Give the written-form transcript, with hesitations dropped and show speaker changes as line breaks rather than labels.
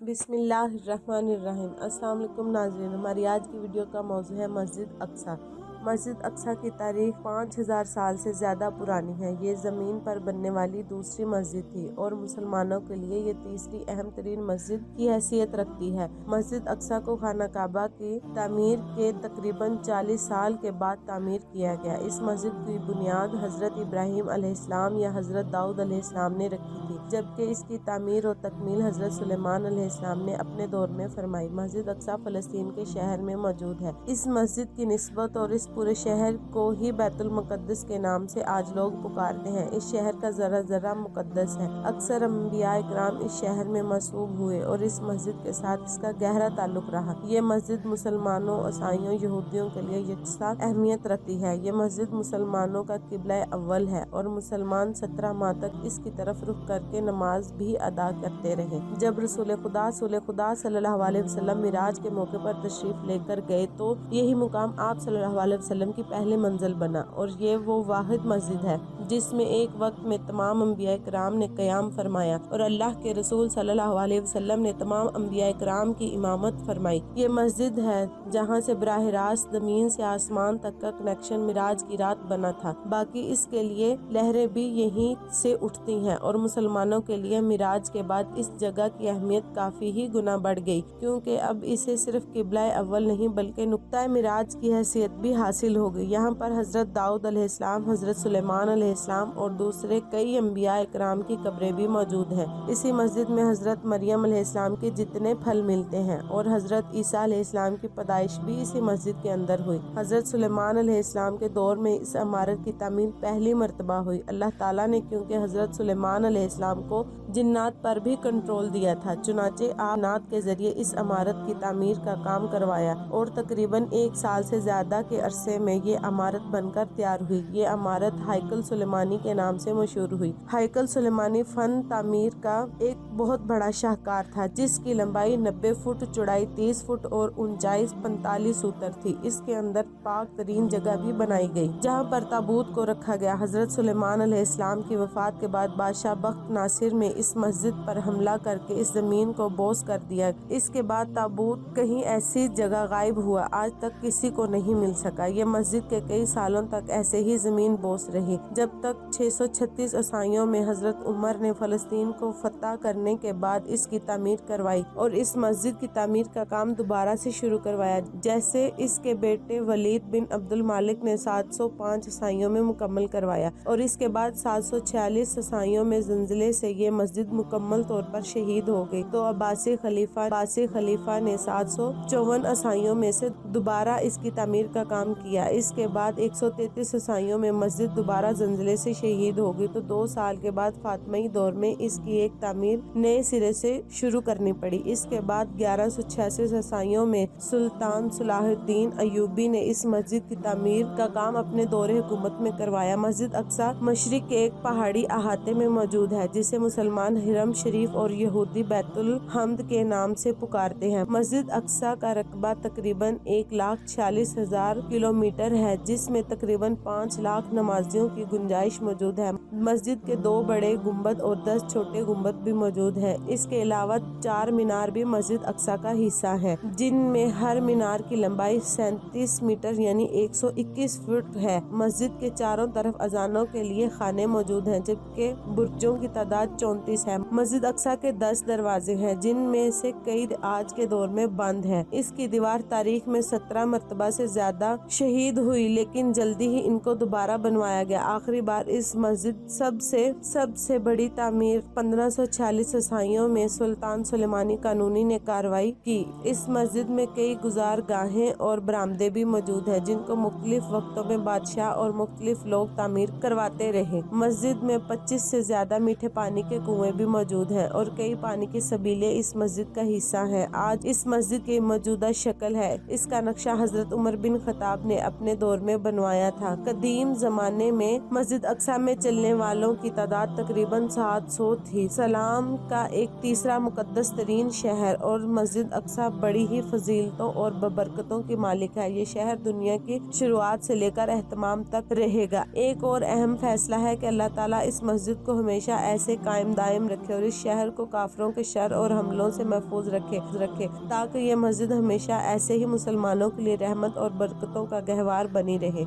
बिस्मिल्लाहिर्रहमानिर्रहीम। अस्सलाम वालेकुम नाज़रीन, हमारी आज की वीडियो का मौजू है मस्जिद अक्सा। मस्जिद अक्सा की तारीख 5000 साल से ज़्यादा पुरानी है। ये ज़मीन पर बनने वाली दूसरी मस्जिद थी और मुसलमानों के लिए ये तीसरी अहम तरीन मस्जिद की हैसियत रखती है। मस्जिद अक्सा को खाना काबा की तामीर के तकरीबन 40 साल के बाद तामीर किया गया। इस मस्जिद की बुनियाद हज़रत इब्राहीम अलैहिस्सलाम या हज़रत दाऊद अलैहिस्सलाम ने रखी थी, जबकि इसकी तामीर और तकमील हज़रत सुलेमान अलैहिस्सलाम ने अपने दौर में फरमाई। मस्जिद अक्सा फ़लस्तीन के शहर में मौजूद है। इस मस्जिद की निस्बत और इस पूरे शहर को ही बैतुल मुक़द्दस के नाम से आज लोग पुकारते हैं। इस शहर का ज़रा ज़रा मुक़द्दस है। अक्सर अंबिया इकराम इस शहर में मसबूब हुए और इस मस्जिद के साथ इसका गहरा ताल्लुक रहा। ये मस्जिद मुसलमानों, ईसाइयों, यहूदियों के लिए यकसा अहमियत रखती है। ये मस्जिद मुसलमानों का किबला अव्वल है और मुसलमान 17 माह तक इसकी तरफ रुख करके नमाज भी अदा करते रहे। जब रसूल खुदा सल्लल्लाहु अलैहि वसल्लम मिराज के मौके पर तशरीफ लेकर गए तो यही मुकाम आप सल्लल्लाहु अलैहि वसल्लम की पहली मंजिल बना और ये वो वाहिद मस्जिद है जिसमें एक वक्त में तमाम अंबिया इकराम ने क़याम फरमाया और अल्लाह के रसूल सल्लल्लाहु अलैहि वसल्लम ने तमाम अंबिया इकराम की इमामत फरमाई। ये मस्जिद है जहाँ से बराह रास्त ज़मीन से आसमान तक का कनेक्शन मिराज की रात बना था। बाकी इसके लिए लहरें भी यहीं से उठती हैं और मुसलमानों के लिए मिराज के बाद इस जगह की अहमियत काफ़ी ही गुना बढ़ गई, क्योंकि अब इसे सिर्फ किबला अव्वल नहीं बल्कि नुक्ता मिराज की हैसियत भी हासिल हो गई। यहाँ पर हज़रत दाऊद अलैहिस्सलाम, हज़रत सुलेमान अलैहिस्सलाम और दूसरे कई अंबिया इकराम की कब्रें भी मौजूद हैं। इसी मस्जिद में हज़रत मरियम अलैहिस्सलाम के जितने फल मिलते हैं और हज़रत ईसा अलैहिस्सलाम की पैदाइश भी इसी मस्जिद के अंदर हुई। हज़रत सुलेमान अलैहिस्सलाम के दौर में इस इमारत की तामीर पहली मरतबा हुई। अल्लाह ताला ने क्योंकि हज़रत सुलेमान अलैहिस्सलाम को जिन्नात पर भी कंट्रोल दिया था, चुनाचे आनात के जरिए इस इमारत की तामीर का काम करवाया और तकरीबन 1 साल से ज़्यादा के अरसे में ये इमारत बनकर तैयार हुई। ये इमारत हाइकल सुलेमानी के नाम से मशहूर हुई। हाइकल सुलेमानी फन तामीर का एक बहुत बड़ा शाहकार था, जिसकी लंबाई 90 फुट, चौड़ाई 30 फुट और ऊंचाई 45 फुट थी। इसके अंदर पाक तरीन जगह भी बनाई गई जहाँ पर ताबूत को रखा गया। हज़रत सुलेमान अलैहिस्सलाम की वफात के बाद बादशाह बख्त नासिर ने इस मस्जिद पर हमला करके इस जमीन को बोस कर दिया। इसके बाद ताबूत कहीं ऐसी जगह गायब हुआ, आज तक किसी को नहीं मिल सका। ये मस्जिद के कई सालों तक ऐसे ही जमीन बोस रही, जब तक 636 ईसाइयों में हज़रत उमर ने फ़लस्तीन को फतह करने के बाद इसकी तामीर करवाई और इस मस्जिद की तामीर का काम दोबारा से शुरू करवाया, जैसे इसके बेटे वलीद बिन अब्दुल मालिक ने 705 ईसाइयों में मुकम्मल करवाया और इसके बाद 746 ईसाइयों में ज़ल्ज़ले से ये मस्जिद मुकम्मल तौर पर शहीद हो गई। तो अब्बासी खलीफा ने 754 ईसाइयों में से दोबारा इसकी तामीर का काम किया। इसके बाद 133 ईसाइयों में मस्जिद दोबारा ज़ल्ज़ले से शहीद हो गई। तो 2 साल के बाद फातिमी दौर में इसकी एक तामीर नए सिरे से शुरू करनी पड़ी। इसके बाद 1186 ईसाइयों में सुल्तान सलाहुद्दीन अय्यूबी ने इस मस्जिद की तामीर का काम अपने दौरे हुकूमत में करवाया। मस्जिद अक्सा मशरिक के एक पहाड़ी अहाते में मौजूद है, जिसे मुसलमान हिरम शरीफ और यहूदी बैतुल हम्द के नाम से पुकारते हैं। मस्जिद अक्सा का रकबा तकरीबन 1,46,000 किलोमीटर है, जिसमें तकरीबन 5 लाख नमाजियों की गुंजाइश मौजूद है। मस्जिद के 2 बड़े गुंबद और 10 छोटे गुंबद भी मौजूद हैं। इसके अलावा 4 मीनार भी मस्जिद अक्सा का हिस्सा है, जिनमें हर मीनार की लंबाई 37 मीटर यानी 121 फुट है। मस्जिद के चारों तरफ अजानों के लिए खाने मौजूद हैं, जबकि बुर्जों की तादाद 34 है। मस्जिद अक्सा के 10 दरवाजे हैं, जिनमें से कई आज के दौर में बंद है। इसकी दीवार तारीख में 17 मरतबा से ज्यादा शहीद हुई, लेकिन जल्दी ही इनको दोबारा बनवाया गया। आखिरी बार इस मस्जिद सबसे बड़ी तामीर 1546 ईसाइयों में सुल्तान सुलेमानी कानूनी ने कार्रवाई की। इस मस्जिद में कई गुजार गाहें और बरामदे भी मौजूद हैं, जिनको मुख्तलिफ वक्तों में बादशाह और मुख्तलिफ लोग तामीर करवाते रहे। मस्जिद में 25 से ज्यादा मीठे पानी के कुएं भी मौजूद हैं और कई पानी के सबीले इस मस्जिद का हिस्सा हैं। आज इस मस्जिद की मौजूदा शक्ल है। इसका नक्शा हजरत उमर बिन खत्ताब ने अपने दور में बनवाया था। कदीम जमाने में मस्जिद अक्सा में चलने वालों की तादाद तकरीबन 700 थी। सलाम का एक तीसरा मुकद्दस तरीन शहर और मस्जिद अक्सा बड़ी ही फजीलतों और बबरकतों की मालिक है। ये शहर दुनिया की शुरुआत से लेकर एहतमाम तक रहेगा। एक और अहम फैसला है कि अल्लाह ताला इस मस्जिद को हमेशा ऐसे कायम दायम रखे और इस शहर को काफिरों के शर और हमलों से महफूज रखे ताकि ये मस्जिद हमेशा ऐसे ही मुसलमानों के लिए रहमत और बरकतों का गहवार बनी रहे।